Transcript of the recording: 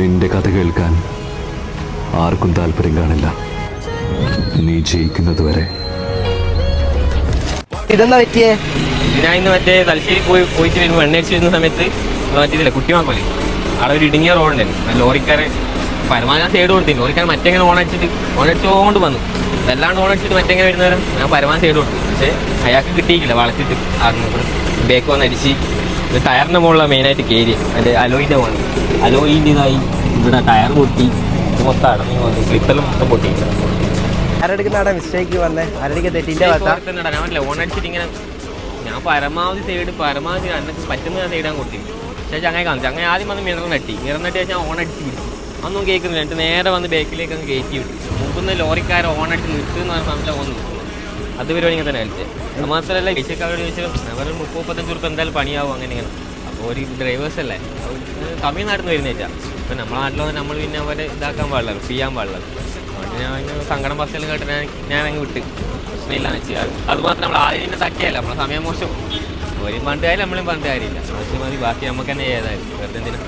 നിന്റെ കഥ കേൾക്കാൻ ആർക്കും താല്പര്യം കാണില്ല. നീ ജയിക്കുന്നത് വരെ. ഇതെന്താ പറ്റിയേ? ഞാൻ ഇന്ന് മറ്റേ തലശ്ശേരി പോയിട്ട് വരുമ്പോൾ എണ്ണയടിച്ച് വരുന്ന സമയത്ത് മറ്റേതില്ല കുട്ടിമാക്കോലേ അവിടെ ഒരു ഇടുങ്ങിയ റോഡുണ്ടായിരുന്നു. ലോറിക്കാരെ പരമാവധി സൈഡ് കൊടുത്തില്ല. ലോറിക്കാരൻ മറ്റെങ്ങനെ ഓണടിച്ചുകൊണ്ട് വന്നു. അല്ലാണ്ട് ഓണടിച്ചിട്ട് മറ്റെങ്ങനെ വരുന്നവരും ഞാൻ പരമാവധി സൈഡ് കൊടുത്തു. പക്ഷേ അയാൾക്ക് കിട്ടിയില്ല. വളച്ചിട്ട് ബേക്ക് വന്ന് അടിച്ച് ടയറിൻ്റെ മുകളിലാണ് മെയിനായിട്ട് കയറി. അതിൻ്റെ അലോയിൻ്റെ പോകണം. അലോയിൻ്റെ ഇതായി ഇവിടെ ടയർ പൊട്ടി. മൊത്തം അടങ്ങി വന്നു. ക്ലിപ്പെല്ലാം മൊത്തം പൊട്ടിയില്ല. ആരെടുക്കുന്ന മിസ്റ്റേക്ക് വന്നേ? ആരുടെ തെറ്റിന്റെ ഞാൻ ഓണടിച്ചിട്ട് ഇങ്ങനെ ഞാൻ പരമാവധി അന്നൊക്കെ പറ്റുന്ന സൈഡാൻ കൊടുത്തില്ല. പക്ഷേ ചങ്ങനെ കാണിച്ചു. അങ്ങനെ ആദ്യം വന്ന് മിറർ നട്ടി വെച്ചാൽ ഓണടിച്ച് പിടിച്ചു. ഒന്നും കേൾക്കുന്നില്ല. എന്നിട്ട് നേരെ വന്ന് ബേക്കിലേക്ക് അങ്ങ് കയറ്റി വിട്ടു. മുമ്പ് ലോറിക്കാരെ ഓണടിച്ച് നിർത്തുന്ന സമയത്ത് വന്ന് നിൽക്കുന്നു. അത് പരിപാടി തന്നെ കളിച്ചത്. അത് മാത്രമല്ല വിഷയക്കാരോട് ചോദിച്ചാൽ അവർ 30-35 ഉറുപ്പ് എന്തായാലും പണിയാവും. അങ്ങനെ അപ്പോൾ ഒരു ഡ്രൈവേഴ്സ് അല്ലേ, തമിഴ്നാട്ടിൽ നിന്ന് വരുന്നേറ്റാ. ഇപ്പം നമ്മളെ നാട്ടിലൊന്നും നമ്മൾ പിന്നെ അവരെ ഇതാക്കാൻ പാടില്ല, ചെയ്യാൻ പാടില്ല. അതുകൊണ്ട് ഞാൻ സങ്കടം പറച്ചിലും കേട്ട് ഞാൻ അങ്ങ് വിട്ട്. പ്രശ്നമില്ലാന്ന് വെച്ചാൽ അതുമാത്രം നമ്മൾ ആദ്യം തക്കിയല്ല. നമ്മളെ സമയം മോശം. ഒരു പണ്ട് കാര്യം നമ്മളും പണ്ട് കാര്യമില്ല. പക്ഷേ മതി ബാക്കി നമുക്ക് തന്നെ ചെയ്തായിരുന്നു. വെറുതെ എന്തിനാ